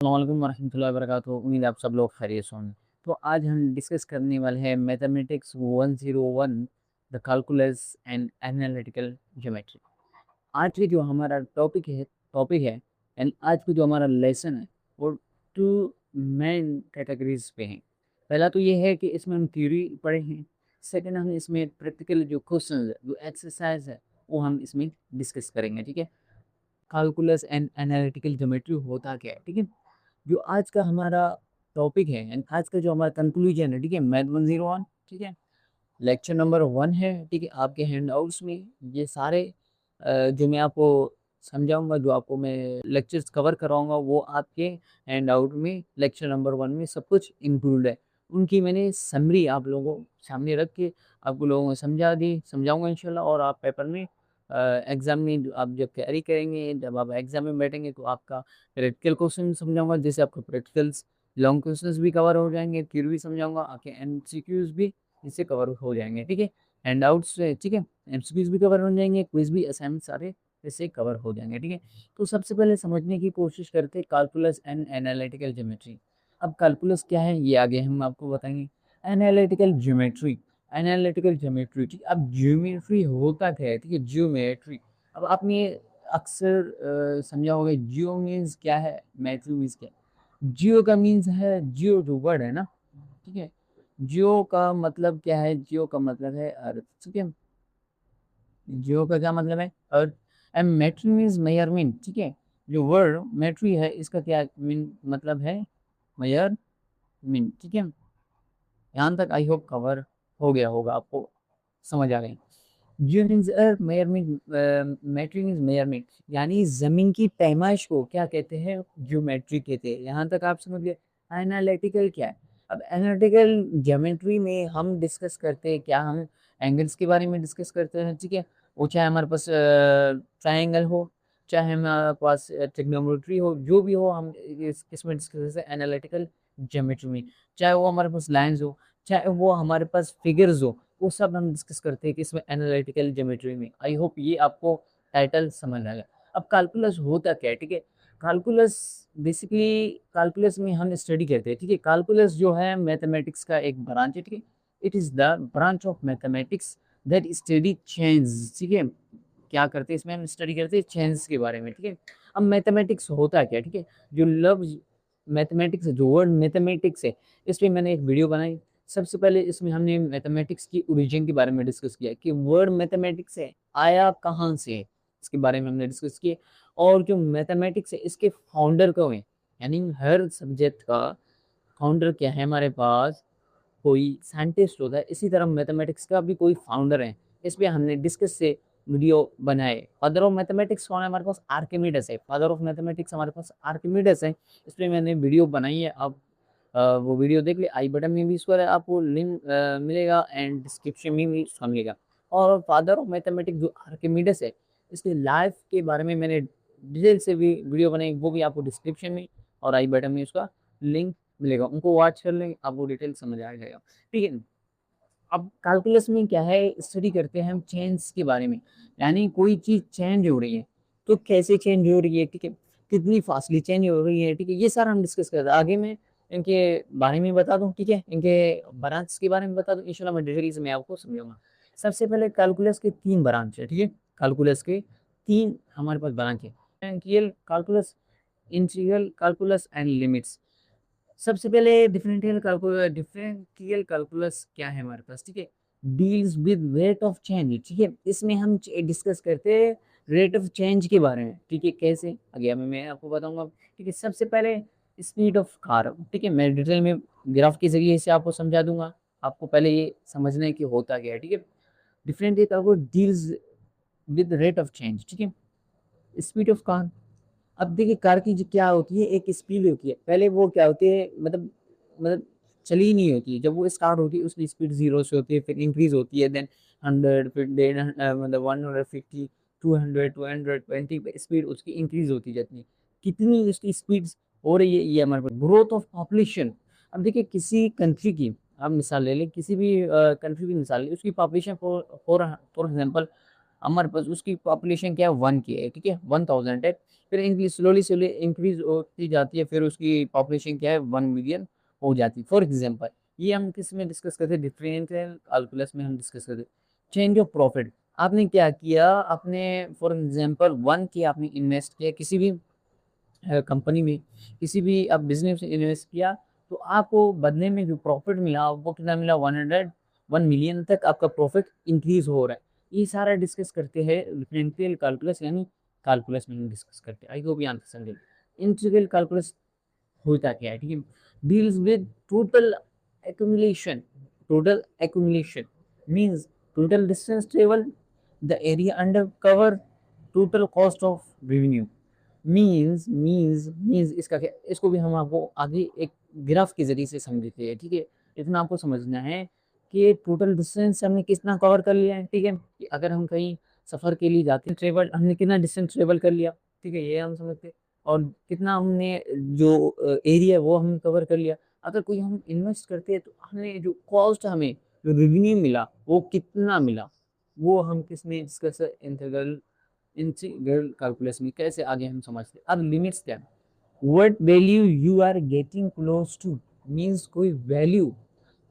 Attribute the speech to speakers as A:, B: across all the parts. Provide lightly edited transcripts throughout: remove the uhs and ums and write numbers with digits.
A: अस्सलामुअलैकुम वरहमतुल्लाहि वबरकातुहू। उम्मीद है आप सब लोग खैरियत से होंगे। तो आज हम डिस्कस करने वाले हैं mathematics 101 the calculus and analytical geometry. आज के जो हमारा टॉपिक है एंड आज का जो हमारा लेसन है वो टू मेन कैटेगरीज पे है। पहला तो ये है कि इसमें हम थ्योरी पढ़े हैं। सेकंड, हम इसमें प्रैक्टिकल जो क्वेश्चन है, जो एक्सरसाइज है, वो हम इसमें डिस्कस करेंगे। ठीक है, कैलकुलस एंड एनालिटिकल ज्योमेट्री होता क्या है। ठीक है, जो आज का हमारा टॉपिक है एंड आज का जो हमारा कंक्लूजन है, ठीक है, मैथ 101, ठीक है, लेक्चर नंबर 1 है। ठीक है, आपके हैंड आउट्स में ये सारे जो मैं आपको समझाऊंगा, जो आपको मैं लेक्चर्स कवर कराऊंगा, वो आपके हैंड आउट में लेक्चर नंबर 1 में सब कुछ इंक्लूड है। उनकी मैंने समरी आप लोगों को सामने रख के आपको लोगों को समझाऊंगा इंशाल्लाह। और आप पेपर में एग्जाम में आप जब तैयारी करेंगे, जब आप एग्जाम में बैठेंगे, तो आपका प्रैक्टिकल क्वेश्चन समझाऊंगा, जैसे आपको प्रैक्टिकल्स लॉन्ग क्वेश्चंस भी कवर हो जाएंगे, थ्योरी भी समझाऊंगा, आपके एमसीक्यूज भी इससे कवर हो जाएंगे। ठीक है, हैंड आउट्स से, ठीक है, एमसीक्यूज भी कवर हो जाएंगे, क्विज भी, असाइनमेंट सारे इससे कवर हो जाएंगे। ठीक है, तो सबसे पहले समझने की कोशिश करते हैं कैलकुलस एंड एनालिटिकल ज्योमेट्री। अब कैलकुलस क्या है ये आगे हम आपको बताएंगे। एनालिटिकल ज्योमेट्री, ठीक, अब ज्योमेट्री होता क्या है। ठीक है, ज्योमेट्री, अब आपने अक्सर समझा होगा, जियो मीन्स क्या है, मैथ्यू मीन्स क्या है। जियो का मीन्स है, जियो जो वर्ड है ना, ठीक है, जियो का मतलब क्या है, जियो का मतलब है अर्थ। ठीक है, जियो का क्या मतलब है, earth. And metry means measurement. ठीक है, जो वर्ड मेट्री है इसका क्या मीन मतलब है, मेजरमेंट। ठीक है, यहाँ तक आई होप कवर हो गया होगा, आपको समझ आ गई। Geo means earth, measurement, metry means measurement, यानी जमीन की पैमाइश को क्या कहते हैं, ज्योमेट्री कहते हैं। यहाँ तक आप समझ गए। एनालिटिकल क्या है। अब एनालिटिकल ज्योमेट्री में हम डिस्कस करते हैं क्या, हम एंगल्स के बारे में डिस्कस करते हैं। ठीक है, वो चाहे हमारे पास ट्राइंगल हो, चाहे हमारे पास ट्रिग्नोमेट्री हो, जो भी हो, हम इसमें डिस्कस करते हैं एनालिटिकल ज्योमेट्री में। चाहे वो हमारे पास लाइंस हो, चाहे वो हमारे पास फिगर्स हो, वो सब हम डिस्कस करते हैं कि इसमें एनालिटिकल ज्योमेट्री में। आई होप ये आपको टाइटल समझ आएगा। अब कैलकुलस होता क्या है। ठीक है, कैलकुलस बेसिकली, कैलकुलस में हम स्टडी करते हैं। ठीक है, कैलकुलस जो है मैथमेटिक्स का एक ब्रांच है। ठीक है, it is the branch of mathematics that study change. ठीक है, क्या करते हैं इसमें, हम स्टडी करते हैं चेंज के बारे में। ठीक है, अब मैथमेटिक्स होता क्या है। ठीक है, जो लफ्ज मैथमेटिक्स है, जो वर्ड मैथमेटिक्स है, इस पे मैंने एक वीडियो बनाई। सबसे पहले इसमें हमने मैथमेटिक्स की ओरिजिन के बारे में डिस्कस किया कि वर्ड मैथमेटिक्स है आया कहाँ से है, इसके बारे में हमने डिस्कस किया। और जो मैथमेटिक्स है इसके फाउंडर कौन है, यानी हर सब्जेक्ट का फाउंडर क्या है, हमारे पास कोई साइंटिस्ट होता है, इसी तरह मैथमेटिक्स का भी कोई फाउंडर है। इस पे हमने डिस्कस से वीडियो बनाए। फादर ऑफ मैथमेटिक्स कौन है, हमारे पास आर्किमिडस है। फादर ऑफ मैथमेटिक्स हमारे पास आर्किमिडस है। इस पे मैंने वीडियो बनाई है, आप वो वीडियो देख ले, आई बटन में भी इसका आपको लिंक मिलेगा एंड डिस्क्रिप्शन में भी इसका मिलेगा। और फादर ऑफ मैथमेटिक्स जो आर्किमिडस है, इसकी लाइफ के बारे में मैंने डिटेल से भी वीडियो बनाई, वो भी आपको डिस्क्रिप्शन में और आई बटन में उसका लिंक मिलेगा, उनको वॉच कर लें, आपको डिटेल समझ आ जाएगा। ठीक है, अब कैलकुलस में क्या है, स्टडी करते हैं हम चेंज के बारे में, यानी कोई चीज चेंज हो रही है तो कैसे चेंज हो रही है। ठीक है, कितनी फास्टली चेंज हो रही है। ठीक है, ये सारा हम डिस्कस करते हैं। आगे मैं इनके बारे में बता दूं, ठीक है, इनके ब्रांच के बारे में बता दूं, इंशाल्लाह मैं डिटेल से मैं आपको समझाऊंगा। सबसे पहले कैलकुलस के 3 ब्रांच है। ठीक है, कैलकुलस के 3 हमारे पास ब्रांच है, calculus, integral calculus and limits. सबसे पहले डिफरेंशियल कैलकुलस क्या है हमारे पास। ठीक है, deals with rate of change. ठीक है, इसमें हम डिस्कस करते हैं रेट ऑफ चेंज के बारे में। ठीक है, कैसे, आगे मैं आपको बताऊंगा। ठीक है, सबसे पहले स्पीड ऑफ कार। ठीक है, मैं डिटेल में ग्राफ के जरिए से आपको समझा दूंगा। आपको पहले ये समझना है कि होता क्या है। ठीक है, differential calculus deals with rate of change. ठीक है, स्पीड ऑफ कार। अब देखिए कार की जो क्या होती है, एक स्पीड होती है, पहले वो क्या होती है, मतलब चली ही नहीं होती है। जब वो स्टार्ट होती है उसकी स्पीड 0 से होती है, फिर इंक्रीज होती है, देन 100, फिर देन मतलब 150, 200, 220 पे स्पीड उसकी इंक्रीज होती जाती है। कितनी उसकी स्पीड हो रही है, ये हमारे पास ग्रोथ ऑफ पॉपुलेशन। अब देखिए किसी कंट्री की आप मिसाल ले लें, किसी भी कंट्री की मिसाल लें, उसकी पॉपुलेशन फॉर फॉर एग्जाम्पल हमारे पास उसकी पॉपुलेशन क्या है 1 के है, ठीक है 1000 है, फिर इंक्रीज स्लोली स्लोली इंक्रीज होती जाती है, फिर उसकी पॉपुलेशन क्या है 1 मिलियन हो जाती है। फॉर एग्जाम्पल ये हम किस में डिस्कस करते हैं, डिफरेंशियल कैलकुलस में हम डिस्कस करते हैं। चेंज ऑफ प्रॉफिट, आपने क्या किया, आपने फॉर एग्जाम्पल 1 के आपने इन्वेस्ट किया किसी भी कंपनी में, किसी भी आप बिजनेस में इन्वेस्ट किया, तो आपको बदले में जो प्रॉफिट मिला वो कितना मिला, 101 मिलियन तक आपका प्रॉफिट इंक्रीज हो रहा है। ये सारा डिस्कस करते हैं डिफरेंशियल कैलकुलस यानी कैलकुलस में हम डिस्कस करते हैं। आई होप ये आंसर समझे। इंटीग्रल कैलकुलस होता क्या है, ठीक है, deals with total accumulation means total distance travel, the area under cover, total cost of revenue. Means इसका क्या, इसको भी हम आपको आगे एक ग्राफ के जरिए से समझते हैं, ठीक है। इतना आपको समझना है कि टोटल डिस्टेंस हमने कितना कवर कर लिया है, ठीक है, कि अगर हम कहीं सफ़र के लिए जाते हैं, ट्रेवल हमने कितना डिस्टेंस ट्रेवल कर लिया, ठीक है, ये हम समझते हैं। और कितना हमने जो एरिया है वो हमने कवर कर लिया। अगर कोई हम इन्वेस्ट करते हैं तो हमें जो कॉस्ट, हमें जो रेवेन्यू मिला वो कितना मिला, वो हम किस में डिस्कस, इंटीग्रल कैलकुलस में कैसे आगे हम समझते हैं। अब लिमिट्स क्या है, what value you are getting close to, means कोई वैल्यू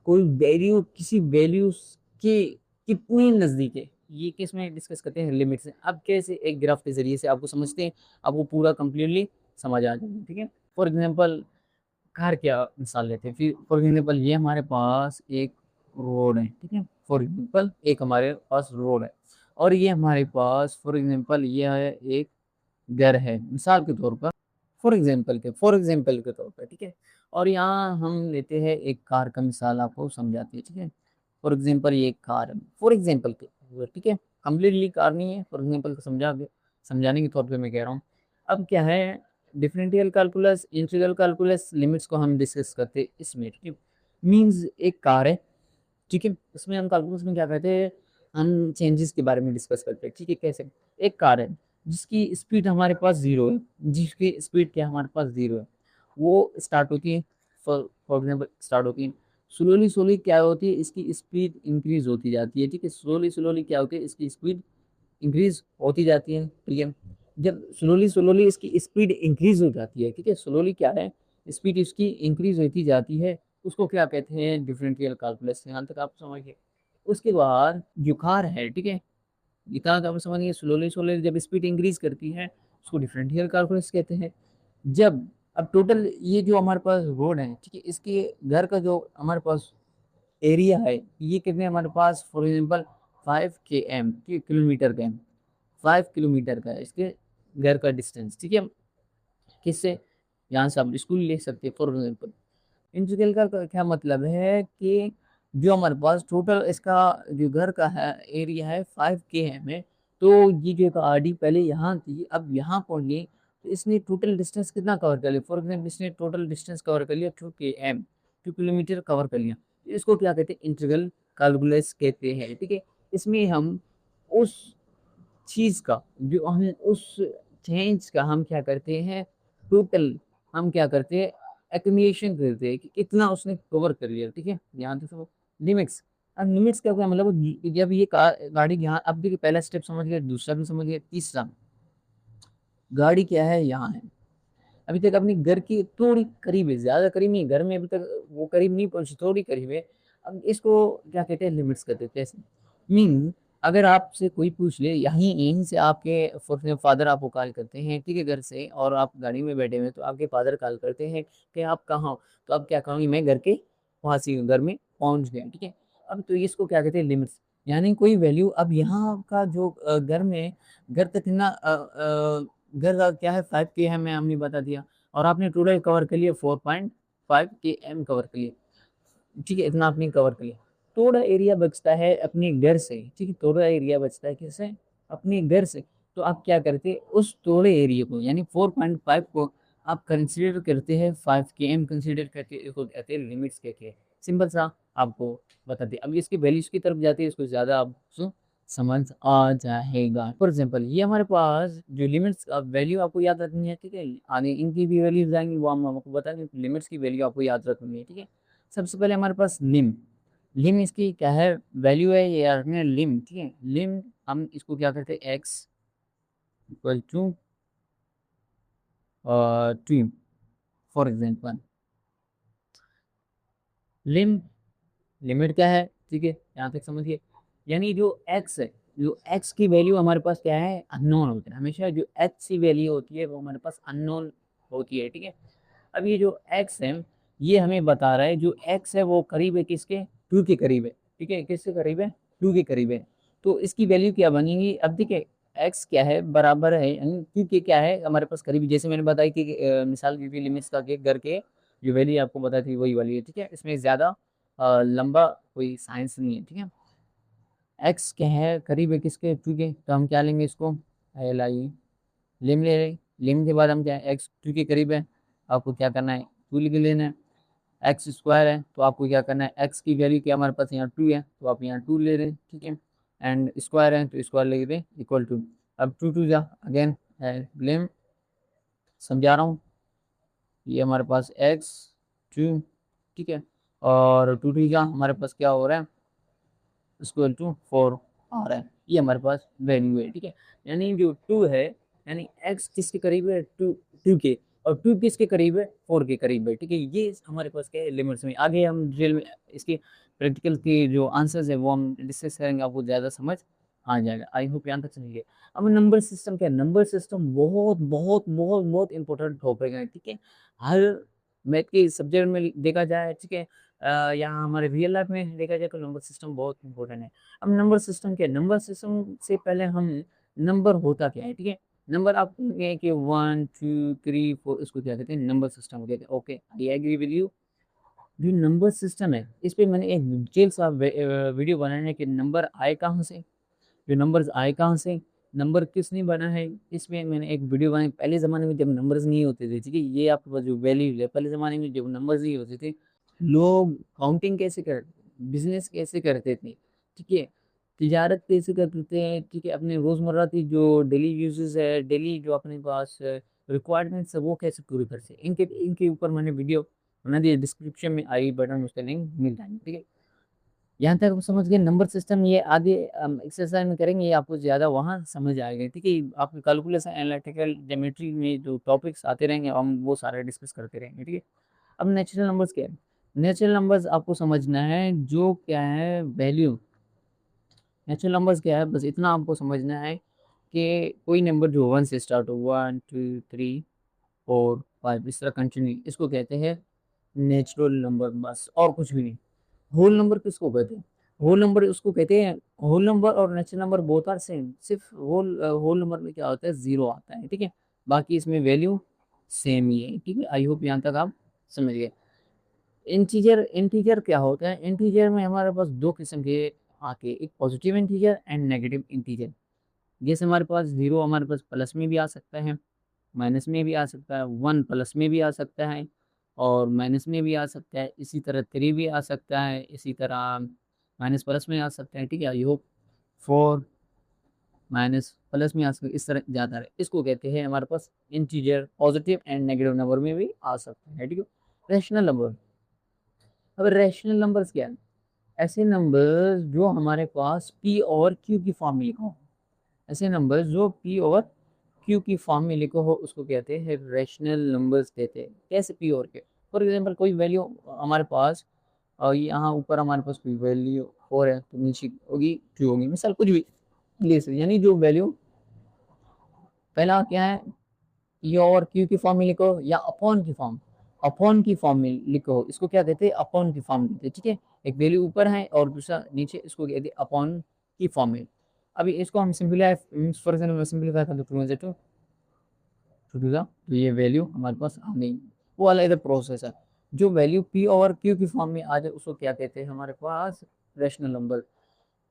A: किसी वैल्यू के कितनी नजदीक है, ये किस में डिस्कस करते हैं, लिमिट से। अब कैसे एक ग्राफ के जरिए से आपको समझते हैं, आपको पूरा कंप्लीटली समझ आ जाएगा, ठीक है। फॉर एग्जांपल कार क्या मिसाल लेते हैं, फिर फॉर एग्जांपल ये हमारे पास एक रोड है, ठीक है, फॉर एग्जांपल एक हमारे पास रोड है, और ये हमारे पास फॉर एग्जांपल ये है एक घर है, मिसाल के तौर पर, फॉर एग्जांपल के तौर पर, ठीक है। और यहाँ हम लेते हैं एक कार का मिसाल, आपको समझाते हैं, ठीक है। फॉर एग्जांपल ये एक कार है, फॉर एग्जांपल के, ठीक है, कम्प्लीटली कार नहीं है, फॉर एग्जांपल को समझाने के तौर पे मैं कह रहा हूँ। अब क्या है, differential calculus, integral calculus, limits को हम डिस्कस करते हैं इसमें, ठीक है। मीन्स एक कार है, ठीक है, उसमें हम कैलकुलस में क्या कहते हैं, हम चेंजेस के बारे में डिस्कस करते हैं, ठीक है। कैसे, एक कार है जिसकी स्पीड हमारे पास जीरो है, जिसकी स्पीड क्या हमारे पास जीरो है, वो स्टार्ट होती है, फॉर एग्जाम्पल स्टार्ट होती है, स्लोली स्लोली क्या होती है, इसकी स्पीड इंक्रीज होती जाती है, ठीक है, स्लोली स्लोली क्या होती है, इसकी स्पीड इंक्रीज होती जाती है, ठीक है। जब स्लोली स्लोली इसकी स्पीड इंक्रीज हो जाती है, ठीक है, स्लोली क्या है, स्पीड इसकी इंक्रीज होती जाती है, उसको क्या कहते हैं, डिफरेंशियल कैलकुलस। यहाँ तक आप समझिए। उसके बाद जो कार है, ठीक है, इतना तो आप समझिए, स्लोली स्लोली जब स्पीड इंक्रीज करती है उसको डिफरेंशियल कैलकुलस कहते हैं। जब अब टोटल ये जो हमारे पास रोड है, ठीक है, इसके घर का जो हमारे पास एरिया है, ये कितने हमारे पास, फॉर एग्जाम्पल 5 km, किलोमीटर का, 5 किलोमीटर का है इसके घर का डिस्टेंस, ठीक है। किससे, यहाँ से आप स्कूल ले सकते हैं फॉर एग्जाम्पल। इंटीग्रल का क्या मतलब है कि जो हमारे पास टोटल इसका जो घर का है एरिया है 5 km है, तो ये जो गाड़ी पहले यहाँ थी अब यहाँ पहुँच गई, तो इसने टोटल डिस्टेंस कितना कवर कर लिया, फॉर एग्जाम्पल इसने टोटल डिस्टेंस कवर कर लिया 2 km, 2 किलोमीटर कवर कर लिया। इसको क्या कहते हैं, इंटीग्रल कैलकुलस कहते हैं, ठीक है। इसमें हम उस चीज़ का, जो हम उस चेंज का हम क्या करते हैं, टोटल हम क्या करते हैं, एक्यूमुलेशन करते हैं कि कितना उसने कवर कर लिया, ठीक है। ध्यान से लिमिट्स। अब लिमिट्स का क्या मतलब, जब ये गाड़ी यहाँ, अब देखिए पहला स्टेप समझ गए, दूसरा भी समझ गए, तीसरा, गाड़ी क्या है यहाँ है, अभी तक अपनी घर की थोड़ी करीब है, ज्यादा करीब नहीं, घर में अभी तक वो करीब नहीं पहुंची, थोड़ी करीब है। अब इसको क्या कहते हैं, लिमिट्स कहते हैं। कैसे, मीन अगर आपसे कोई पूछ ले, यहीं यहीं से आपके फादर आपको कॉल करते हैं, ठीक है, घर से, और आप गाड़ी में बैठे हुए, तो आपके फादर कॉल करते हैं कि आप कहाँ हो, तो आप क्या कहोगे, मैं घर के वहाँ से घर में पहुँच गया, ठीक है। अब तो इसको क्या कहते हैं, लिमिट्स, यानी कोई वैल्यू, अब यहाँ का जो घर में, घर तक ना घर का क्या है 5 km में हमने बता दिया, और आपने टोटल कवर कर लिया 4.5 km कवर कर लिया, ठीक है, इतना आपने कवर कर लिया। थोड़ा एरिया बचता है अपने घर से, ठीक है, थोड़ा एरिया बचता है किससे, अपने घर से। तो आप क्या करते हैं, उस थोड़े एरिया को यानी 4.5 को आप कंसिडर करते हैं 5 km कंसिडर करके, इसको कहते हैं लिमिट्स कहते हैं। सिंपल सा आपको बता दें। अब इसकी वैल्यूज की तरफ जाते हैं, इसको ज़्यादा आप समझ आ जाएगा। फॉर एग्जाम्पल ये हमारे पास जो लिमिट्स वैल्यू आपको याद रखनी है, ठीक है, आगे इनकी भी वैल्यूज आएंगी, वो हम आपको बताएंगे, लिमिट्स की वैल्यू आपको याद रखनी है, ठीक है। सबसे पहले हमारे पास निम, लिम इसकी क्या है, वैल्यू है ये यार लिम, ठीक है। लिम हम इसको क्या करते हैं, x equal to 2 for example. Lim limit क्या है, ठीक है, यहाँ तक समझिए। यानी जो x है, जो x की वैल्यू हमारे पास क्या है, अननोन होती है। हमेशा जो x की वैल्यू होती है वो हमारे पास अननोन होती है, ठीक है। अब ये जो x है ये हमें बता रहा है, जो x है वो करीब है किसके, 2 के करीब है, ठीक है। किसके करीब है, 2 के करीब है। तो इसकी वैल्यू क्या बनेगी, अब देखिए x क्या है, बराबर है यानी 2 के क्या है हमारे पास करीब, जैसे मैंने बताई कि मिसाल की लिमिट्स का के घर के जो वैल्यू आपको बताई थी वही वाली है, ठीक है। इसमें ज़्यादा लंबा कोई साइंस नहीं है, ठीक है। एक्स क्या है, करीब है किसके, टू के, तो हम क्या लेंगे इसको, एल आई लिम ले रहे। लिम के बाद हम क्या है, एक्स टू के करीब है, आपको क्या करना है, टू लिख लेना है। एक्स स्क्वायर है तो आपको क्या करना है, एक्स की वैल्यू क्या हमारे पास यहाँ 2 है तो आप यहाँ 2 ले रहे हैं, ठीक है। एंड स्क्वायर है तो स्क्वायर ले रहे हैं इक्वल टू। अब टू टू जा अगेन लिम, समझा रहा हूँ, ये हमारे पास एक्स टू, ठीक है। और टू टू जा हमारे पास क्या हो रहा है, इक्वल टू 4 आ रहा है, ये हमारे पास वैल्यू है, ठीक है। यानी जो 2 है, यानी x किसके करीब है, 2 के, और 2 किसके करीब है, 4 के करीब है, ठीक है। ये हमारे पास क्या है, लिमिट्स में। आगे हम डिटेल में इसकी प्रैक्टिकल की जो आंसर्स है वो हम डिस्कस करेंगे, आपको ज़्यादा समझ आ जाएगा। आई होप यहाँ तक समझिए। अब नंबर सिस्टम क्या है, नंबर सिस्टम बहुत बहुत बहुत बहुत इंपॉर्टेंट टॉपिक है, ठीक है। हर मैथ के सब्जेक्ट में देखा जाए, ठीक है, यहाँ हमारे रियल लाइफ में देखा जाए तो नंबर सिस्टम बहुत इंपॉर्टेंट है। अब नंबर सिस्टम क्या है, नंबर सिस्टम से पहले हम नंबर होता क्या है, ठीक है। नंबर आप कहेंगे कि 1 2 3 4, इसको क्या कहते हैं, नंबर सिस्टम कहते हैं। Okay, I agree with you. जो नंबर सिस्टम है इस पे मैंने एक डिटेल सा वीडियो बनाया है कि नंबर आए कहाँ से, जो नंबर्स आए कहाँ से, नंबर किसने बना है, इसमें मैंने एक वीडियो बनाई। पहले ज़माने में जब नंबर्स नहीं होते थे, ठीक है, ये आपके पास जो वैल्यू है, पहले ज़माने में जब नंबर्स नहीं होते थे, लोग काउंटिंग कैसे करते, बिजनेस कैसे करते थे, ठीक है, तिजारत कैसे करते थे, ठीक है, अपने रोज़मर्रा की जो डेली यूजेस है, डेली जो अपने पास रिक्वायरमेंट्स है वो कैसे पूरी करते हैं, इनके इनके ऊपर मैंने वीडियो बना दिया। डिस्क्रिप्शन में आई बटन उसका लिंक मिल जाएंगे, ठीक है। यहाँ तक आप समझ गए नंबर सिस्टम, ये आगे एक्सरसाइज में करेंगे, ये आपको ज़्यादा वहाँ समझ आएगा, ठीक है। आपके कैलकुलेशन एनालिटिकल ज्योमेट्री में जो टॉपिक्स आते रहेंगे हम वो सारे डिस्कस करते रहेंगे, ठीक है। अब नेचुरल नंबर्स क्या है, नेचुरल नंबर्स आपको समझना है जो क्या है वैल्यू, नेचुरल नंबर्स क्या है, बस इतना आपको समझना है कि कोई नंबर जो 1 से स्टार्ट हो, 1 2 3 4 5 इस तरह कंटिन्यू, इसको कहते हैं नेचुरल नंबर, बस और कुछ भी नहीं। होल नंबर किसको कहते हैं, होल नंबर उसको कहते हैं, होल नंबर और natural number both are same, सिर्फ होल होल नंबर में क्या होता है, जीरो आता है, ठीक है। बाकी इसमें वैल्यू सेम ही है, ठीक है। आई होप यहाँ तक आप समझ गए। इंटीजर, इंटीजर क्या होता है, इंटीजर में हमारे पास दो किस्म के आके, एक positive integer and negative integer. जैसे हमारे पास जीरो हमारे पास प्लस में भी आ सकता है, माइनस में भी आ सकता है, 1 प्लस में भी आ सकता है और माइनस में भी आ सकता है, इसी तरह 3 भी आ सकता है, इसी तरह माइनस प्लस में आ सकता है, ठीक है। आई होप 4 माइनस प्लस में आ सकता है, इस तरह जाता है, इसको कहते हैं हमारे पास integer. Positive and negative number में भी आ सकते हैं, ठीक है। रैशनल नंबर, अब रैशनल नंबर्स क्या है, ऐसे नंबर्स जो हमारे पास पी और क्यू की फॉर्म में लिखा हो, ऐसे नंबर्स जो पी और क्यू की फॉर्म में लिखो हो उसको कहते हैं रैशनल नंबर्स कहते हैं। कैसे पी और क्यू, फॉर एग्जांपल कोई वैल्यू हमारे पास, और यहाँ ऊपर हमारे पास कोई वैल्यू 4 है तो नीचे होगी 2 होगी, मिसाल कुछ भी ले सकते, यानी जो वैल्यू पहला क्या है, पी और क्यू की फॉर्म में लिखो या अपॉन की फॉर्म, अपॉन की फॉर्म में लिखो, इसको क्या कहते हैं, अपॉन की फॉर्म कहते हैं, ठीक है। एक वैल्यू ऊपर है और दूसरा नीचे, इसको कहते हैं अपॉन की फॉर्म में। अभी इसको हम सिंपलीफाई, फॉर एग्जाम्पल सिंपलीफाई कर दो, टू टू द, तो ये वैल्यू हमारे पास आ गई, वो वाला इधर प्रोसेस है। जो वैल्यू पी और क्यू की फॉर्म में आ जाए उसको क्या कहते हैं हमारे पास, रैशनल नंबर।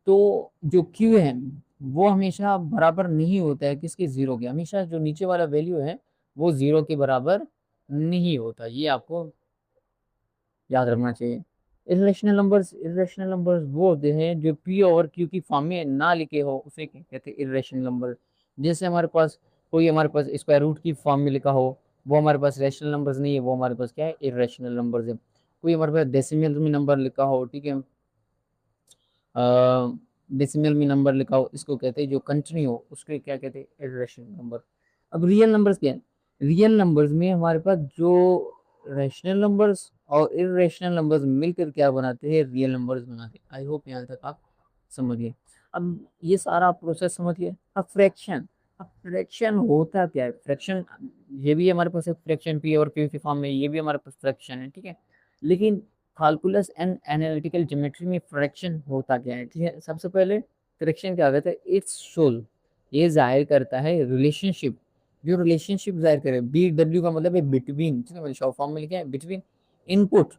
A: तो जो क्यू है वो हमेशा बराबर नहीं होता है किसके, जीरो के, हमेशा जो नीचे वाला वैल्यू है वो जीरो के बराबर नहीं होता, ये आपको याद रखना चाहिए। इरेशनल नंबर्स वो होते हैं जो पी और क्यू की फॉर्म में ना लिखे हो, उसे क्या कहते हैं, इरेशनल नंबर। जैसे हमारे पास कोई हमारे पास स्क्वायर रूट की फॉर्म में लिखा हो, वो हमारे पास रैशनल नंबर्स नहीं है, वो हमारे पास क्या है, इरेशनल नंबर्स है। कोई हमारे पास डेसिमल में नंबर लिखा हो, ठीक है, डेसिमल में नंबर लिखा हो, इसको कहते हैं जो कंटिन्यू हो, उसको क्या कहते हैं, इर्रेशनल नंबर। अब रियल नंबर्स क्या है? रियल नंबर्स में हमारे पास जो रैशनल नंबर्स और इर्रेशनल नंबर्स मिलकर क्या बनाते हैं, रियल नंबर्स बनाते हैं। आई होप यहाँ तक आप समझ गए। अब ये सारा प्रोसेस समझ गए। अब फ्रैक्शन, अब फ्रैक्शन होता क्या है? फ्रैक्शन, ये भी हमारे पास फ्रैक्शन पी और क्यू के फॉर्म में, ये भी हमारे पास फ्रैक्शन है, ठीक है। लेकिन कैलकुलस एंड एनालिटिकल ज्योमेट्री में फ्रैक्शन होता क्या है, ठीक है। सबसे पहले फ्रैक्शन क्या होता है, इट्स सोल, ये जाहिर करता है रिलेशनशिप, जो रिलेशनशिप जाहिर करे। बी डब्ल्यू का मतलब है बिटवीन, ठीक है, शॉर्ट फॉर्म में लिखा है between input,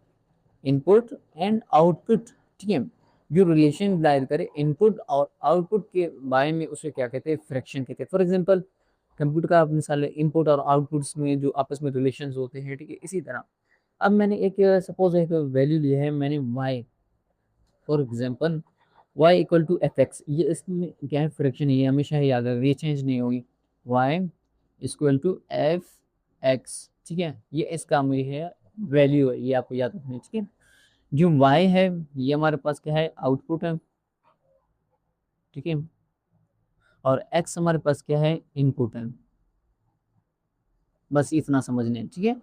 A: input and output, ठीक है। जो रिलेशन जाहिर करे इनपुट और आउटपुट के बारे में, उसे क्या कहते हैं, फ्रैक्शन कहते हैं। फॉर एग्जांपल कंप्यूटर का आप मिसाल है, इनपुट और आउटपुट्स में जो आपस में रिलेशंस होते हैं, ठीक है। इसी तरह अब मैंने एक सपोज एक वैल्यू लिया है मैंने y, for example y equal to f x, ये इसमें क्या है, फ्रैक्शन, ये हमेशा ही याद है, ये चेंज नहीं होगी। y equal to f x, ठीक है, ये इसका मुझे है वैल्यू है, ये आपको याद रखना है, ठीक है। जो y है ये हमारे पास क्या है, आउटपुट है, ठीक है। और x हमारे पास क्या है, इनपुट है। बस इतना समझना है, ठीक है।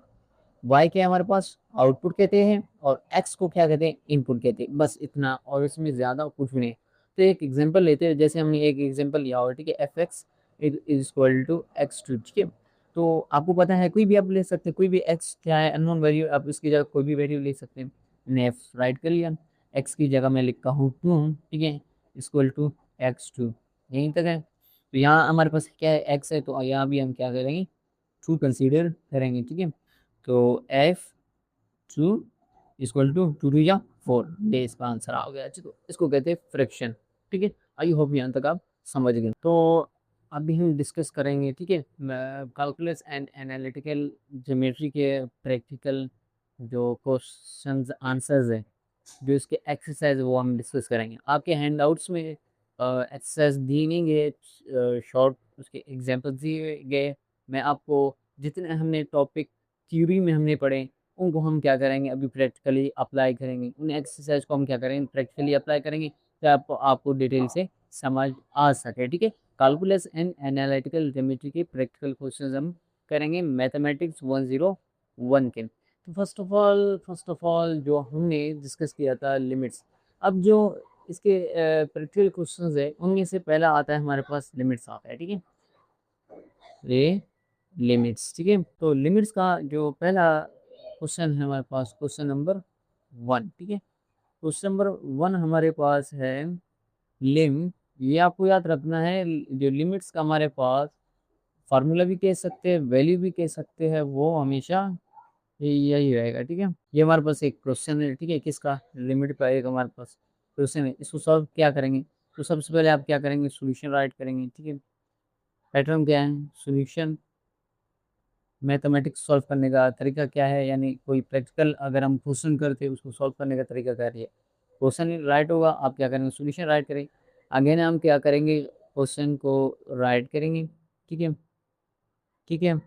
A: y क्या है हमारे पास, आउटपुट कहते हैं, और x को क्या कहते हैं, इनपुट कहते हैं, बस इतना, और इसमें ज़्यादा कुछ भी नहीं। तो एक एग्जांपल लेते हैं, जैसे हमने एक एग्जांपल लिया हो, ठीक है, f x is equal to x two, ठीक है। तो आपको पता है कोई भी आप ले सकते हैं, कोई भी x क्या है, अननोन वैल्यू, आप इसकी जगह कोई भी वैल्यू ले सकते हैं। मैंने एफ राइट कर लिया, x की जगह मैं लिखता हूँ 2, ठीक है, इक्वल टू एक्स टू, यहीं तक है। तो यहाँ हमारे पास क्या है, x है, तो यहाँ भी हम क्या करेंगे, 2 कंसीडर करेंगे, ठीक है। तो एफ टू इक्वल टू 2 या 4, ये इसका आंसर आ गया। तो इसको कहते हैं फ्रैक्शन, ठीक है। आई होप यहाँ तक आप समझ गए। तो अभी हम डिस्कस करेंगे, ठीक है, कैलकुलस एंड एनालिटिकल ज्योमेट्री के प्रैक्टिकल जो क्वेश्चंस आंसर्स है, जो इसके एक्सरसाइज, वो हम डिस्कस करेंगे। आपके हैंडआउट्स में एक्सरसाइज दी नहीं गए, शॉर्ट उसके एग्जांपल्स दिए गए। मैं आपको जितने हमने टॉपिक थ्योरी में हमने पढ़े, उनको हम क्या करेंगे, अभी प्रैक्टिकली अप्लाई करेंगे। उन एक्सरसाइज को हम क्या करेंगे, प्रैक्टिकली अप्लाई करेंगे, तो आपको डिटेल से समझ आ सके, ठीक है। कैलकुलस एंड एनालिटिकल ज्योमेट्री के प्रैक्टिकल क्वेश्चंस हम करेंगे मैथमेटिक्स 101 के। तो फर्स्ट ऑफ ऑल जो हमने डिस्कस किया था लिमिट्स। अब जो इसके प्रैक्टिकल क्वेश्चंस है, उनमें से पहला आता है हमारे पास लिमिट्स आता है, ठीक है, ये लिमिट्स, ठीक है। तो लिमिट्स का जो पहला क्वेश्चन है हमारे पास, क्वेश्चन नंबर 1, ठीक है। क्वेश्चन नंबर 1 हमारे पास है लिम, ये आपको याद रखना है। जो लिमिट्स का हमारे पास फार्मूला भी कह सकते हैं, वैल्यू भी कह सकते हैं, वो हमेशा यही रहेगा, ठीक है। ये हमारे पास एक क्वेश्चन है, ठीक है, किसका, लिमिट का एक हमारे पास क्वेश्चन है। इसको सॉल्व क्या करेंगे, तो सबसे पहले आप क्या करेंगे, सॉल्यूशन राइट करेंगे, ठीक है। पैटर्न क्या है, सॉल्यूशन, मैथमेटिक्स सॉल्व करने का तरीका क्या है, यानी कोई प्रैक्टिकल अगर हम क्वेश्चन करते हैं, उसको सॉल्व करने का तरीका क्या है। क्वेश्चन राइट होगा, आप क्या करेंगे, सॉल्यूशन राइट करेंगे। अगेन हम क्या करेंगे, क्वेश्चन को राइट करेंगे, ठीक है, ठीक है।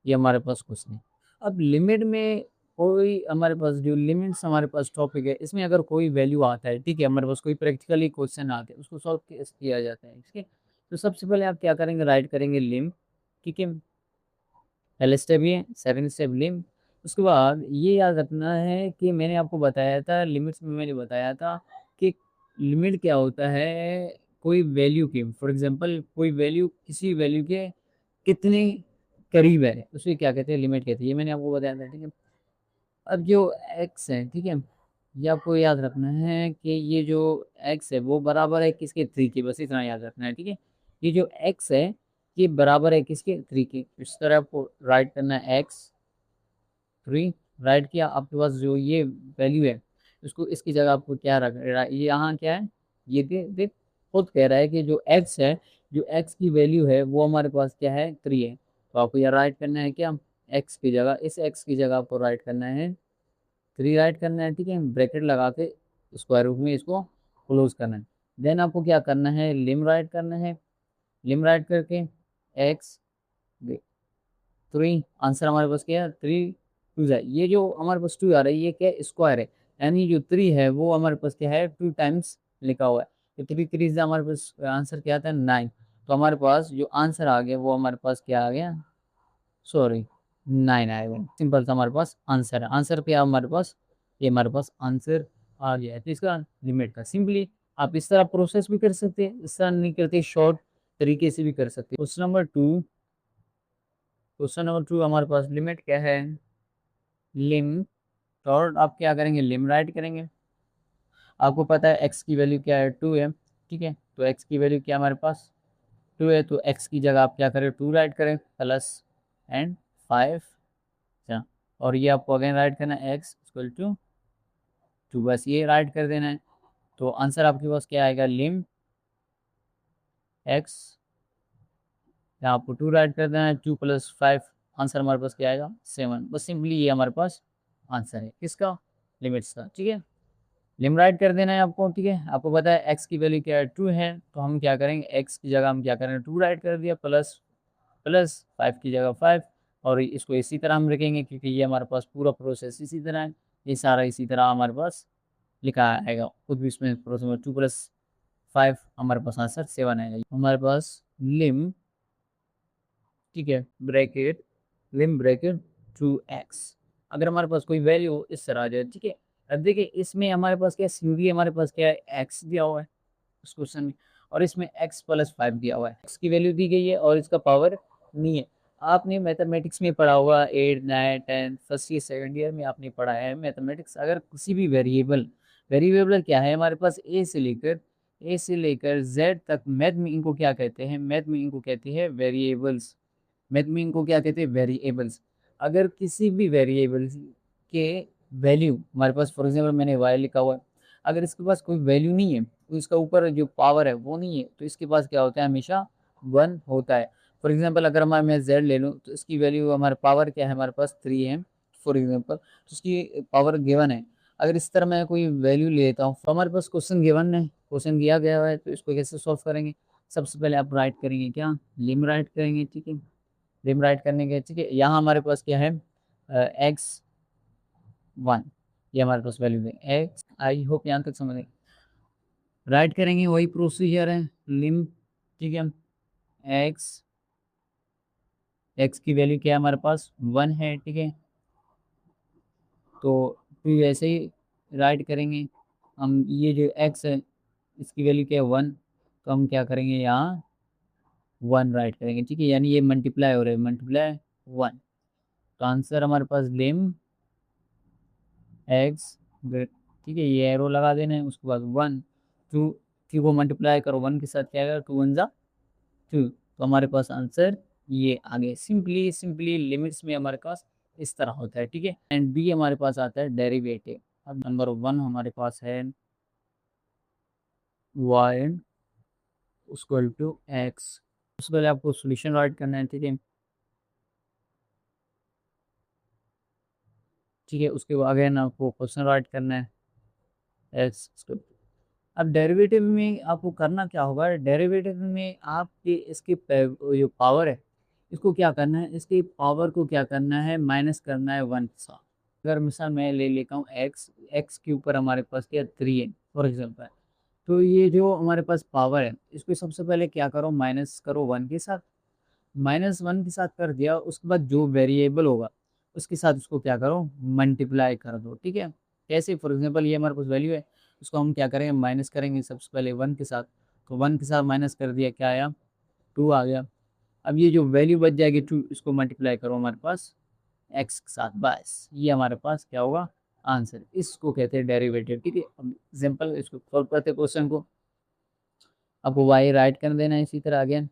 A: ये हमारे पास क्वेश्चन है। अब लिमिट में कोई हमारे पास जो लिमिट्स हमारे पास टॉपिक है, इसमें अगर कोई वैल्यू आता है, ठीक है, हमारे पास कोई प्रैक्टिकली क्वेश्चन आते हैं, उसको सॉल्व किया जाता है, ठीक है। तो सबसे पहले आप क्या करेंगे, राइट करेंगे लिम, ठीक है, पहले स्टेप ये, सेकंड स्टेप लिम। उसके बाद ये याद रखना है कि मैंने आपको बताया था, लिमिट्स में मैंने बताया था कि लिमिट क्या होता है, कोई वैल्यू की, फॉर एग्जांपल कोई वैल्यू किसी वैल्यू के कितने करीब है, उसे क्या कहते हैं, लिमिट कहते हैं, ये मैंने आपको बताया था, ठीक है। अब जो एक्स है, ठीक है, ये आपको याद रखना है कि ये जो एक्स है वो बराबर है किसके, 3 के, बस इतना याद रखना है, ठीक है। ये जो एक्स है ये बराबर है किसके, 3 के। इस तरह आपको राइट करना है, एक्स 3 राइट किया, आपके पास जो ये वैल्यू है, उसको इसकी जगह आपको क्या रख, ये यहाँ क्या है, ये देख खुद कह रहा है कि जो एक्स है, जो एक्स की वैल्यू है वो हमारे पास क्या है, 3 है। तो आपको यहाँ राइट करना है क्या, एक्स की जगह, इस एक्स की जगह आपको राइट करना है 3 राइट करना है, ठीक है। ब्रैकेट लगा के स्क्वायर रूट में इसको क्लोज करना है। देन आपको क्या करना है, लिम राइट करना है, लिम राइट करके एक्स 3, आंसर हमारे पास क्या है, 3 2 है। ये जो हमारे पास 2 आ रहा है, ये क्या है, स्क्वायर है। यानी जो 3 है वो हमारे पास क्या है 2 टाइम्स लिखा हुआ है, तो 3 3 से हमारे पास आंसर क्या आता है 9। तो हमारे पास जो आंसर आ गया वो हमारे पास क्या आ गया, सॉरी 9 आएगा। सिंपल सा हमारे पास आंसर है। आंसर क्या हमारे पास, ये हमारे पास आंसर आ गया है। तो इसका लिमिट का सिंपली आप इस तरह प्रोसेस भी कर सकते हैं, इस तरह नहीं करते शॉर्ट तरीके से भी कर सकते हैं। क्वेश्चन नंबर 2 हमारे पास लिमिट क्या है, लिम। और आप क्या करेंगे, लिम राइट करेंगे। आपको पता है एक्स की वैल्यू क्या है 2 है, ठीक है। तो एक्स की वैल्यू क्या हमारे पास 2 है, तो एक्स की जगह आप क्या करें 2 राइट करें प्लस एंड 5। अच्छा, और ये आपको अगेन राइट करना है एक्स इक्वल टू 2, बस ये राइट कर देना है। तो आंसर आपके पास क्या आएगा, लिम एक्स, यहाँ आपको 2 राइट कर देना है, 2 + 5, आंसर हमारे पास क्या आएगा 7। बस सिंपली ये हमारे पास आंसर है किसका, लिमिट्स का, ठीक है। लिम राइट कर देना है आपको, ठीक है। आपको पता है एक्स की वैल्यू क्या है 2 है, तो हम क्या करेंगे एक्स की जगह हम क्या करेंगे 2 राइट कर दिया प्लस प्लस 5 की जगह 5, और इसको इसी तरह हम रखेंगे क्योंकि ये हमारे पास पूरा प्रोसेस इसी तरह है, ये सारा इसी तरह हमारे पास लिखा आएगा। खुद भी इसमें प्रोसेस में 2 + 5 हमारे पास आंसर 7 आएगा हमारे पास। लिम, ठीक है, ब्रैकेट लिम ब्रैकेट 2x, अगर हमारे पास कोई वैल्यू इस तरह आ जाए, ठीक है। अब देखिए इसमें हमारे पास क्या सीधी हमारे पास क्या है x दिया हुआ है उस क्वेश्चन में, और इसमें x + 5 दिया हुआ है, x की वैल्यू दी गई है और इसका पावर नहीं है। आपने मैथमेटिक्स में पढ़ा होगा 8 9 10 फर्स्ट ईयर सेकंड ईयर में आपने पढ़ा है मैथमेटिक्स। अगर किसी भी वेरिएबल क्या है हमारे पास ए से लेकर जेड तक, मैथ में इनको क्या कहते हैं, मैथ में इनको कहते हैं वेरिएबल्स। मैथ में इनको क्या कहते हैं, वेरिएबल्स। अगर किसी भी वेरिएबल के वैल्यू हमारे पास, फॉर एग्जांपल मैंने y लिखा हुआ है, अगर इसके पास कोई वैल्यू नहीं है तो इसका ऊपर जो पावर है वो नहीं है, तो इसके पास क्या होता है, हमेशा 1 होता है। फॉर एग्जांपल अगर मैं z ले लूँ तो इसकी वैल्यू हमारे पावर क्या है, हमारे पास 3 है फॉर एग्जांपल, तो उसकी पावर गिवन है। अगर इस तरह मैं कोई वैल्यू ले लेता हूँ तो हमारे पास क्वेश्चन गिवन है, क्वेश्चन दिया गया है, तो इसको कैसे सॉल्व करेंगे। सबसे पहले आप राइट करेंगे क्या, लिम राइट करेंगे, ठीक है। लिम राइट करने के, ठीक है, यहाँ हमारे पास क्या है x1, ये हमारे पास वैल्यू है x। आई होप यहाँ तक समझ गए। राइट करेंगे वही प्रोसीजर है, लिम, ठीक है। x x की वैल्यू क्या है हमारे पास 1 है, ठीक है। तो फिर ऐसे ही राइट करेंगे हम, ये जो x है इसकी वैल्यू क्या है 1, तो हम क्या करेंगे यहाँ 1 राइट करेंगे, ठीक है। यानी ये मल्टीप्लाई हो रहा है, मल्टीप्लाई 1, तो आंसर हमारे पास लिम एक्स, ठीक है, ये एरो लगा देना है, उसके बाद 1 2 थ्री को मल्टीप्लाई करो 1 के साथ, क्या आएगा 2 1 जा 2, तो हमारे पास आंसर ये आगे सिंपली सिंपली लिमिट्स में हमारे पास इस तरह होता है, ठीक है। एंड बी हमारे पास आता है डेरिवेटिव। अब नंबर 1 हमारे पास है y इक्वल टू एक्स। उससे पहले आपको सोल्यूशन राइट करना है, ठीक है, ठीक है। उसके बाद अगेन आपको क्वेश्चन राइट करना है एक्स। अब डेरिवेटिव में आपको करना क्या होगा, डेरिवेटिव में आपके इसकी जो पावर है इसको क्या करना है, इसकी पावर को क्या करना है, माइनस करना है 1 के साथ। अगर मिसाल मैं ले लेता हूँ एक्स, एक्स के ऊपर हमारे पास क्या 3 है फॉर एग्जाम्पल, तो ये जो हमारे पास पावर है इसको सबसे पहले क्या करो, माइनस करो 1 के साथ। -1 के साथ कर दिया, उसके बाद जो वेरिएबल होगा उसके साथ उसको क्या करो, मल्टीप्लाई कर दो, ठीक है। कैसे, फॉर एग्जांपल ये हमारे पास वैल्यू है, उसको हम क्या करेंगे, माइनस करेंगे सबसे पहले 1 के साथ, तो 1 के साथ माइनस कर दिया, क्या आया 2 आ गया। अब ये जो वैल्यू बच जाएगी 2, इसको मल्टीप्लाई करो हमारे पास एक्स के साथ, बस ये हमारे पास क्या होगा आंसर। इसको कहते हैं डेरिवेटिव, ठीक है। अब एग्जाम्पल इसको सॉल्व करते हैं क्वेश्चन को। आपको वाई राइट कर देना है इसी तरह अगेन।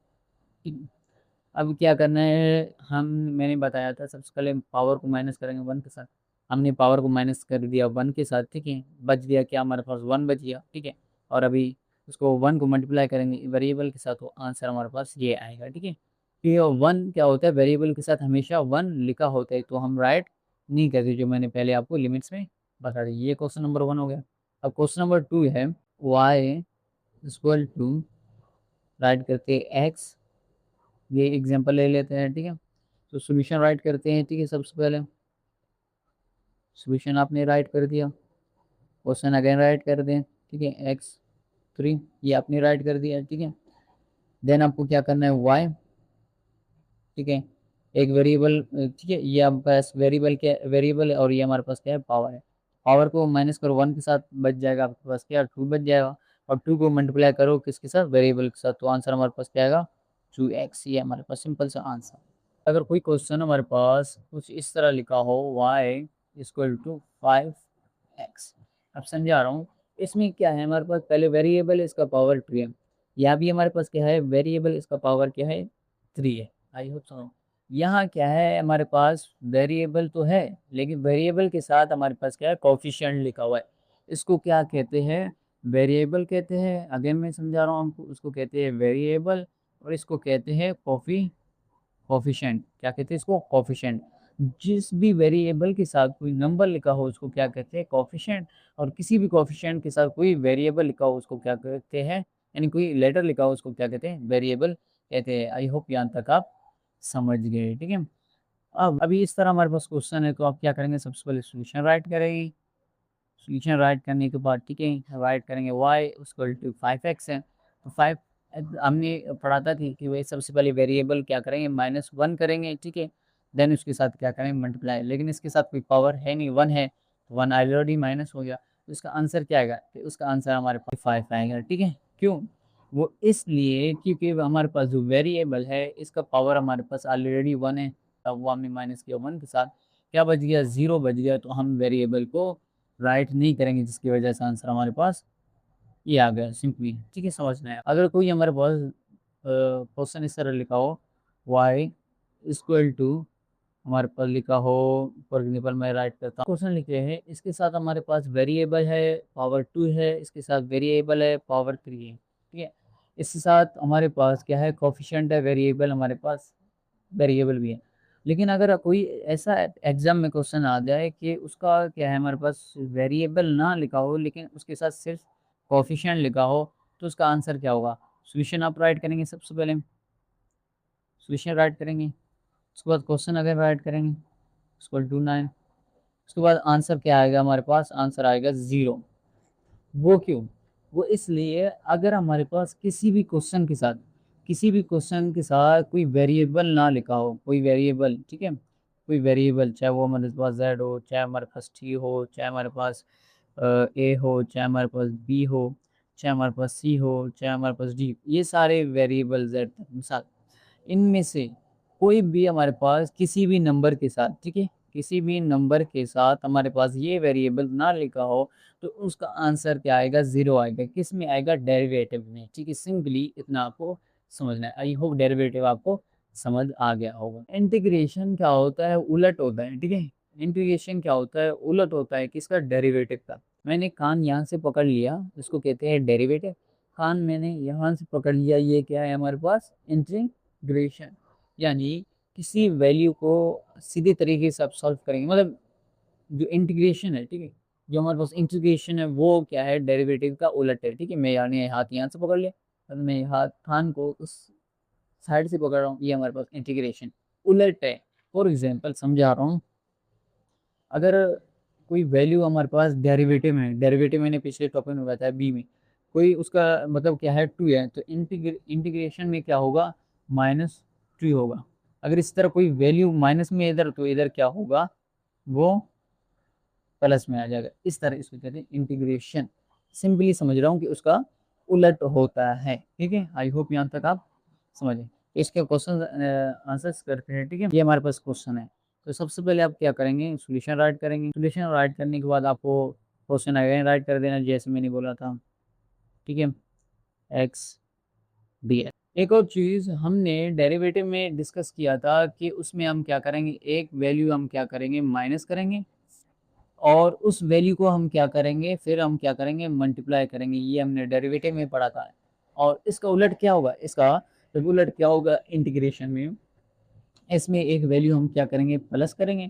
A: अब क्या करना है, हम मैंने बताया था सबसे पहले पावर को माइनस करेंगे 1 के साथ, हमने पावर को माइनस कर दिया 1 के साथ, ठीक है। बच गया क्या, हमारे पास 1 बच गया, ठीक है। और अभी उसको 1 को मल्टीप्लाई करेंगे वेरिएबल के साथ, तो आंसर हमारे पास ये आएगा, ठीक है। ये 1 क्या होता है, वेरिएबल के साथ हमेशा 1 लिखा होता है, तो हम राइट नहीं करते, जो मैंने पहले आपको लिमिट्स में बता दी। ये क्वेश्चन नंबर 1 हो गया। अब क्वेश्चन नंबर 2 है y इक्वल टू, राइट करते एक्स, ये एग्जांपल ले लेते हैं, ठीक है। तो सॉल्यूशन राइट करते हैं, ठीक है। सबसे पहले सॉल्यूशन आपने राइट कर दिया, क्वेश्चन अगेन राइट कर दें, ठीक है, x3 ये आपने राइट कर दिया, ठीक है। देन आपको क्या करना है, y, ठीक है, एक वेरिएबल, ठीक है, ये आपके पास वेरिएबल क्या, वेरिएबल और ये हमारे पास क्या है, पावर है। पावर को माइनस करो 1 के साथ, बच जाएगा आपके पास क्या, 2 बच जाएगा। और 2 को मल्टीप्लाई करो किसके साथ, वेरिएबल के साथ, तो आंसर हमारे पास क्या आएगा, 2x। ये हमारे पास सिंपल सा आंसर। अगर कोई क्वेश्चन हमारे पास कुछ इस तरह लिखा हो, y इक्वल टू 5x, अब समझा रहा हूँ। इसमें क्या है हमारे पास, पहले वेरिएबल इसका पावर 2 है, यहाँ भी हमारे पास क्या है, वेरिएबल इसका पावर क्या है, 3 है। आई होप सुनो, यहाँ क्या है हमारे पास, वेरिएबल तो है लेकिन वेरिएबल के साथ हमारे पास क्या है, कोफिशिएंट लिखा हुआ है। इसको क्या कहते हैं, वेरिएबल कहते हैं। अगेन मैं समझा रहा हूँ हमको, उसको कहते हैं वेरिएबल और इसको कहते हैं कोफिशिएंट। क्या कहते हैं इसको, कोफिशिएंट। जिस भी वेरिएबल के साथ कोई नंबर लिखा हो उसको क्या कहते हैं, कोफिशिएंट। और किसी भी कोफिशिएंट के साथ कोई वेरिएबल लिखा हो उसको क्या कहते हैं, यानी कोई लेटर लिखा हो उसको क्या कहते हैं, वेरिएबल कहते हैं। आई होप यहाँ तक आप समझ गए, ठीक है। अब अभी इस तरह हमारे पास क्वेश्चन है, तो आप क्या करेंगे, सबसे पहले सोल्यूशन राइट करेंगे। सोल्यूशन राइट करने के बाद, ठीक है, राइट करेंगे y उसको टू 5x है, तो 5 हमने पढ़ा था कि वही सबसे पहले वेरिएबल क्या करेंगे, -1 करेंगे, ठीक है। देन उसके साथ क्या करेंगे, मल्टीप्लाई। लेकिन इसके साथ कोई पावर है नहीं, 1 है, तो 1 ऑलरेडी माइनस हो गया, तो इसका आंसर क्या आएगा, तो उसका आंसर हमारे पास 5 आएगा, ठीक है। क्यों, वो इसलिए क्योंकि हमारे पास जो वेरिएबल है इसका पावर हमारे पास ऑलरेडी 1 है, तब वो हमने माइनस किया 1 के साथ, क्या बच गया, 0 बच गया, तो हम वेरिएबल को राइट नहीं करेंगे, जिसकी वजह से आंसर हमारे पास ये आ गया सिंपली, ठीक है। समझना है, अगर कोई हमारे पास क्वेश्चन इस तरह लिखा हो, y इक्वल टू हमारे पास लिखा हो, फॉर एग्जाम्पल मैं राइट करता हूँ, क्वेश्चन लिखे हैं, इसके साथ हमारे पास वेरिएबल है पावर 2 है, इसके साथ वेरिएबल है पावर 3 है, ठीक है। इसके साथ हमारे पास क्या है, कोफिशिएंट है, वेरिएबल हमारे पास वेरिएबल भी है। लेकिन अगर कोई ऐसा एग्जाम में क्वेश्चन आ जाए कि उसका क्या है, हमारे पास वेरिएबल ना लिखा हो लेकिन उसके साथ सिर्फ कोफिशिएंट लिखा हो, तो उसका आंसर क्या होगा, सॉल्यूशन आप राइट करेंगे, सबसे पहले सॉल्यूशन राइट करेंगे, उसके बाद क्वेश्चन अगर राइट करेंगे इक्वल टू 9, उसके बाद आंसर क्या आएगा हमारे पास, आंसर आएगा 0। वो क्यों, वो इसलिए अगर हमारे पास किसी भी क्वेश्चन के साथ कोई वेरिएबल ना लिखा हो, कोई वेरिएबल, ठीक है, कोई वेरिएबल, चाहे वो हमारे पास जेड हो, चाहे हमारे पास टी हो, चाहे हमारे पास ए हो, चाहे हमारे पास बी हो, चाहे हमारे पास सी हो, चाहे हमारे पास डी, ये सारे वेरिएबल जेड मिसाल, इनमें से कोई भी हमारे पास किसी भी नंबर के साथ, ठीक है, किसी भी नंबर के साथ हमारे पास ये वेरिएबल ना लिखा हो, तो उसका आंसर क्या आएगा, 0 आएगा। किस में आएगा, डेरिवेटिव में, ठीक है। सिंपली इतना आपको समझना है। आई होप डेरिवेटिव आपको समझ आ गया होगा। इंटीग्रेशन क्या होता है, उलट होता है, ठीक है। इंटीग्रेशन क्या होता है, उलट होता है किसका, डेरिवेटिव का। मैंने कान यहाँ से पकड़ लिया, इसको कहते हैं डेरिवेटिव। कान मैंने यहाँ से पकड़ लिया, ये क्या है हमारे पास, इंटीग्रेशन। यानी किसी वैल्यू को सीधे तरीके से आप सॉल्व करेंगे, मतलब जो इंटीग्रेशन है, ठीक है, जो हमारे पास इंटीग्रेशन है वो क्या है, डेरिवेटिव का उलट है, ठीक है। मैं यानी हाथ यहाँ से पकड़ लिया और मैं हाथ कान को उस साइड से पकड़ रहा हूँ, ये हमारे पास इंटीग्रेशन उलट है। फॉर एग्जांपल समझा रहा हूँ, अगर कोई वैल्यू हमारे पास डेरिवेटिव में, डेरिवेटिव मैंने पिछले टॉपिक में बताया बी में, कोई उसका मतलब क्या है, 2 है, तो इंटीग्रेशन में क्या होगा, -2 होगा। अगर इस तरह कोई वैल्यू माइनस में इधर, तो इधर क्या होगा, वो प्लस में आ जाएगा। इस तरह इसको कहते हैं इंटीग्रेशन। सिंपली समझ रहा हूँ कि उसका उलट होता है, ठीक है। आई होप यहाँ तक आप समझे। इसके क्वेश्चन आंसर्स करते हैं, ठीक है। ये हमारे पास क्वेश्चन है, तो सबसे पहले आप क्या करेंगे, सॉल्यूशन राइट करेंगे। सॉल्यूशन राइट करने के बाद आपको क्वेश्चन अगेन राइट कर देना, जैसे मैंने बोला था, ठीक है, एक्स डी एक्स। एक और चीज़ हमने डेरिवेटिव में डिस्कस किया था कि उसमें हम क्या करेंगे, एक वैल्यू हम क्या करेंगे, माइनस करेंगे, और उस वैल्यू को हम क्या करेंगे, फिर हम क्या करेंगे, मल्टीप्लाई करेंगे। ये हमने डेरिवेटिव में पढ़ा था। और इसका उलट क्या होगा, इसका उलट क्या होगा इंटीग्रेशन में, इसमें एक वैल्यू हम क्या करेंगे, प्लस करेंगे,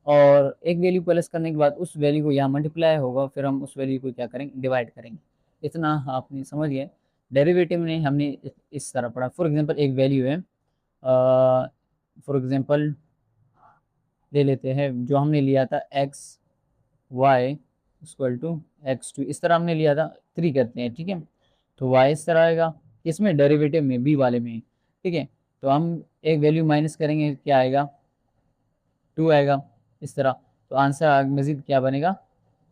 A: और एक वैल्यू प्लस करने के बाद उस वैल्यू को यहाँ मल्टीप्लाई होगा, फिर हम उस वैल्यू को क्या करेंगे, डिवाइड करेंगे। इतना आपने समझ गए। डेरिवेटिव में हमने इस तरह पढ़ा। फॉर एग्जांपल एक वैल्यू है, फॉर एग्जांपल ले लेते हैं जो हमने लिया था, x Y equal to x2, इस तरह हमने लिया था, 3 करते हैं, ठीक है। तो y इस तरह आएगा, इसमें डेरिवेटिव में b वाले में, ठीक है। तो हम एक वैल्यू माइनस करेंगे, क्या आएगा, 2 आएगा इस तरह। तो आंसर मजीद क्या बनेगा,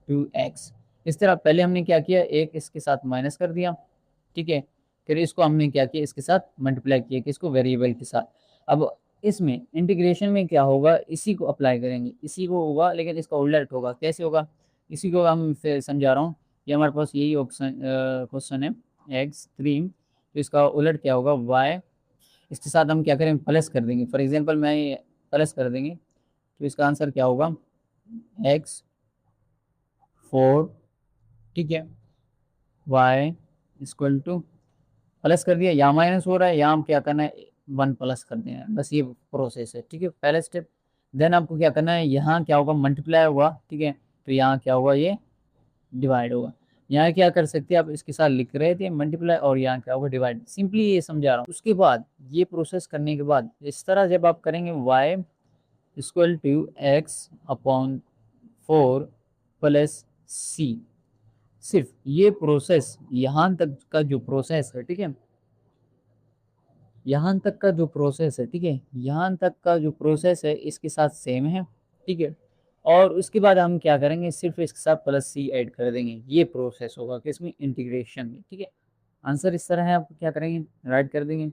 A: 2x। इस तरह पहले हमने क्या किया, एक इसके साथ माइनस कर दिया, ठीक है। फिर इसको हमने क्या किया, इसके साथ मल्टीप्लाई किया, किसको, वेरिएबल के साथ। अब इसमें इंटीग्रेशन में क्या होगा, इसी को अप्लाई करेंगे, इसी को होगा, लेकिन इसका उलट होगा। कैसे होगा, इसी को हम फिर समझा रहा हूँ। ये हमारे पास यही ऑप्शन क्वेश्चन है, x3। तो इसका उलट क्या होगा, y। इसके साथ हम क्या करेंगे, प्लस कर देंगे। फॉर एग्जांपल मैं प्लस कर देंगे, तो इसका आंसर क्या होगा, x4, ठीक है, y इक्वल टू, प्लस कर दिया, यहाँ माइनस हो रहा है, यहाँ हम क्या करना है, 1 प्लस कर देना है, बस ये प्रोसेस है, ठीक है, पहला स्टेप। देन आपको क्या करना है, यहाँ क्या होगा, मल्टीप्लाई होगा, ठीक है। तो यहाँ क्या होगा, ये डिवाइड होगा। यहाँ क्या कर सकते हैं आप, इसके साथ लिख रहे थे मल्टीप्लाई, और यहाँ क्या होगा, डिवाइड। सिंपली ये समझा रहा हूँ। उसके बाद ये प्रोसेस करने के बाद इस तरह जब आप करेंगे, y equal to x/4 plus c, सिर्फ ये प्रोसेस यहाँ तक का जो प्रोसेस है, ठीक है, यहाँ तक का जो प्रोसेस है, ठीक है, यहाँ तक का जो प्रोसेस है इसके साथ सेम है, ठीक है। और उसके बाद हम क्या करेंगे, सिर्फ इसके साथ प्लस सी ऐड कर देंगे। ये प्रोसेस होगा किसमें, इंटीग्रेशन में, ठीक है। आंसर इस तरह है, आप क्या करेंगे, राइट कर देंगे।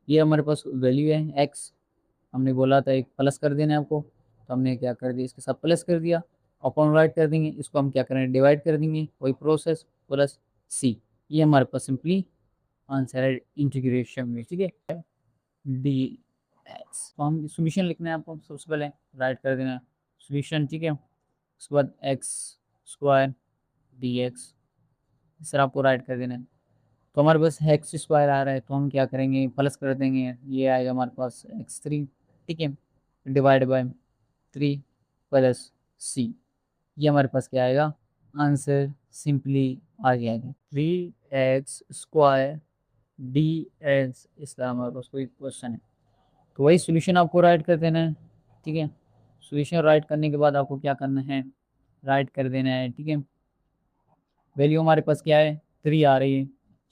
A: ये हमारे पास वैल्यू है एक्स, हमने बोला था एक प्लस कर देना है आपको, तो हमने क्या कर दिया, इसके साथ प्लस कर दिया, अपॉन राइट कर देंगे, इसको हम क्या करेंगे, डिवाइड कर देंगे, वही प्रोसेस, प्लस सी। ये हमारे पास सिंपली आंसर है इंटीग्रेशन में, ठीक है। डी एक्स, तो हम सोल्यूशन लिखना है आपको, सबसे पहले राइट कर देना सोल्यूशन, ठीक है। उसके बाद एक्स स्क्वायर डी एक्स, इस तरह आपको राइट कर देना है। तो हमारे पास एक्स स्क्वायर आ रहा है, तो हम क्या करेंगे, प्लस कर देंगे, ये आएगा हमारे पास x3, ठीक है, डिवाइड बाय 3 प्लस सी। ये हमारे पास क्या आएगा, आंसर सिंपली आ जाएगा 3x² डी एक्स। इस तरह हमारे पास कोई क्वेश्चन है, तो वही सोल्यूशन आपको राइट कर देना है, ठीक है। सोल्यूशन राइट करने के बाद आपको क्या करना है, राइट कर देना है, ठीक है। वैल्यू हमारे पास क्या है, 3 आ रही है,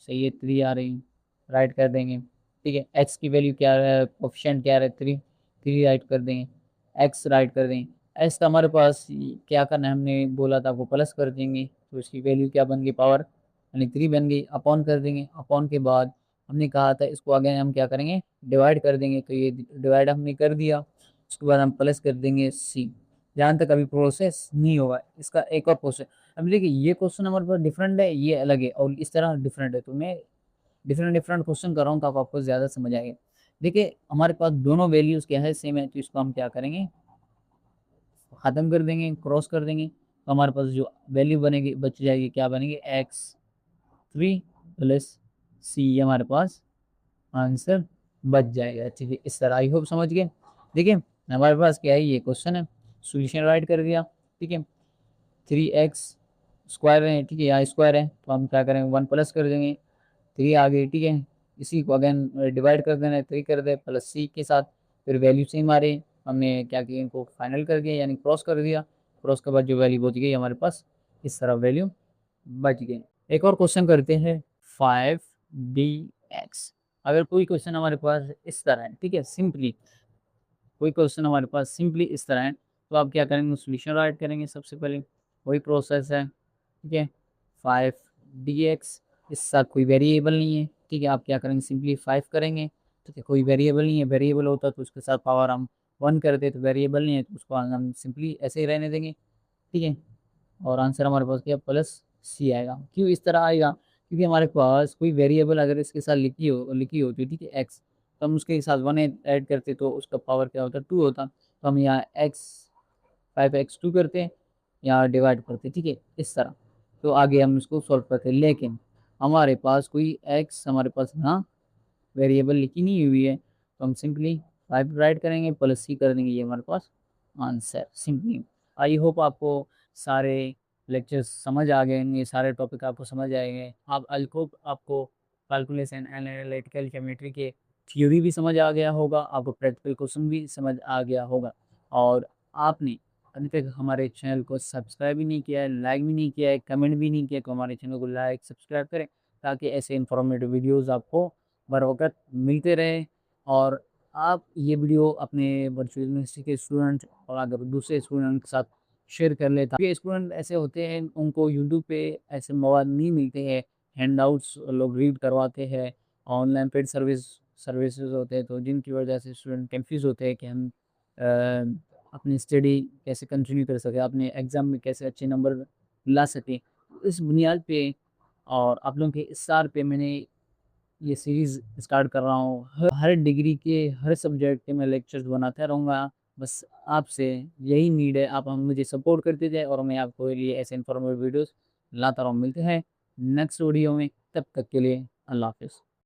A: सही है, 3 आ रही है, राइट कर देंगे, ठीक है। एक्स की वैल्यू क्या है, कोफिशिएंट क्या है, 3, 3 राइट कर देंगे, एक्स राइट कर देंगे। एक्स का हमारे पास क्या करना है, हमने बोला था आपको प्लस कर देंगे, तो इसकी वैल्यू क्या बन गई, पावर यानी 3 बन गई, अपॉन कर देंगे, अपॉन के बाद हमने कहा था इसको आगे हम क्या करेंगे, डिवाइड कर देंगे, तो ये डिवाइड हमने कर दिया। उसके बाद हम प्लस कर देंगे सी। जहाँ तक अभी प्रोसेस नहीं होगा, इसका एक और प्रोसेस। अब देखिए ये क्वेश्चन हमारे पास डिफरेंट है, ये अलग है, और इस तरह डिफरेंट है, तो मैं डिफरेंट डिफरेंट क्वेश्चन कर रहा हूँ, तो आपको ज़्यादा समझ आएगा। देखिए हमारे पास दोनों वैल्यूज़ क्या है, सेम है, तो इसको हम क्या करेंगे, ख़त्म कर देंगे, क्रॉस कर देंगे, तो हमारे पास जो वैल्यू बनेगी, बच जाएगी, क्या बनेगी, x3 प्लस सी, हमारे पास आंसर बच जाएगा, ठीक है। इस तरह आई होप समझ गए। देखिए हमारे पास क्या है, ये क्वेश्चन है, सोल्यूशन राइट कर दिया, ठीक है। 3x² है, ठीक है, यहाँ स्क्वायर है, तो हम क्या करेंगे, 1 प्लस कर देंगे, 3 आ गई, ठीक है। इसी को अगेन डिवाइड कर देना है, 3 कर दे प्लस सी के साथ, फिर वैल्यू सेम आ रही, हमने क्या किया, इनको फाइनल कर दिया, यानी क्रॉस कर दिया। क्रॉस के बाद जो वैल्यू बच गई हमारे पास, इस तरह वैल्यू बच गई। एक और क्वेश्चन करते हैं, 5dx। अगर कोई क्वेश्चन हमारे पास इस तरह है, ठीक है, सिंपली कोई क्वेश्चन हमारे पास सिंपली इस तरह है, तो आप क्या करेंगे, सोल्यूशन राइट करेंगे, सबसे पहले वही प्रोसेस है, ठीक है। 5dx, इसके साथ कोई वेरिएबल नहीं है, ठीक है। आप क्या करेंगे, सिंपली 5 करेंगे, ठीक है, कोई वेरिएबल नहीं है, वेरिएबल होता तो उसके साथ पावर हम 1 करते, तो वेरिएबल नहीं है, तो उसको हम सिंपली ऐसे ही रहने देंगे, ठीक है। और आंसर हमारे पास क्या, प्लस सी आएगा। क्यों इस तरह आएगा, क्योंकि हमारे पास कोई वेरिएबल अगर इसके साथ लिखी होती, ठीक है, एक्स, तो हम उसके साथ 1 ऐड करते, तो उसका पावर क्या होता, 2 होता, तो हम यहाँ x5x2 करते हैं, यहाँ डिवाइड करते, ठीक है, इस तरह। तो आगे हम इसको सॉल्व करते हैं, लेकिन हमारे पास कोई x हमारे पास यहाँ वेरिएबल लिखी नहीं हुई है, तो हम सिंपली 5 राइट करेंगे, प्लस सी कर देंगे, ये हमारे पास आंसर सिंपली। आई होप आपको सारे लेक्चर्स समझ आ गए होंगे, सारे टॉपिक आपको समझ आएंगे। आप आई होप आपको कैलकुलेशन एंड एनालिटिकल ज्योमेट्री के थ्योरी भी समझ आ गया होगा, आपको प्रैक्टिकल क्वेश्चन भी समझ आ गया होगा, और आपने अभी तक हमारे चैनल को सब्सक्राइब भी नहीं किया है, लाइक भी नहीं किया है, कमेंट भी नहीं किया, तो हमारे चैनल को लाइक सब्सक्राइब करें ताकि ऐसे इन्फॉर्मेटिव वीडियोस आपको बर वक़्त मिलते रहें। और आप ये वीडियो अपने वर्चुअल यूनिवर्सिटी के स्टूडेंट और अगर दूसरे स्टूडेंट के साथ शेयर कर लें, ताकि स्टूडेंट ऐसे होते हैं उनको यूट्यूब पे ऐसे मौका नहीं मिलते हैं, हैंडआउट्स लोग रीड करवाते हैं, ऑनलाइन पेड सर्विसेज होते हैं, तो जिनकी वजह से स्टूडेंट कन्फ्यूज़ होते हैं कि हम अपनी स्टडी कैसे कंटिन्यू कर सकें, अपने एग्ज़ाम में कैसे अच्छे नंबर ला सकें। इस बुनियाद पे और आप लोगों के इस्सार पे मैंने ये सीरीज़ स्टार्ट कर रहा हूँ। हर डिग्री के हर सब्जेक्ट के मैं लेक्चर्स बनाता रहूँगा। बस आपसे यही नीड है, आप हम मुझे सपोर्ट करते जाएँ और मैं आपको लिए ऐसे इन्फॉर्मेटिव वीडियोज़ लाता रहूँ। मिलते हैं नेक्स्ट वीडियो में, तब तक के लिए अल्लाह हाफ़िज़।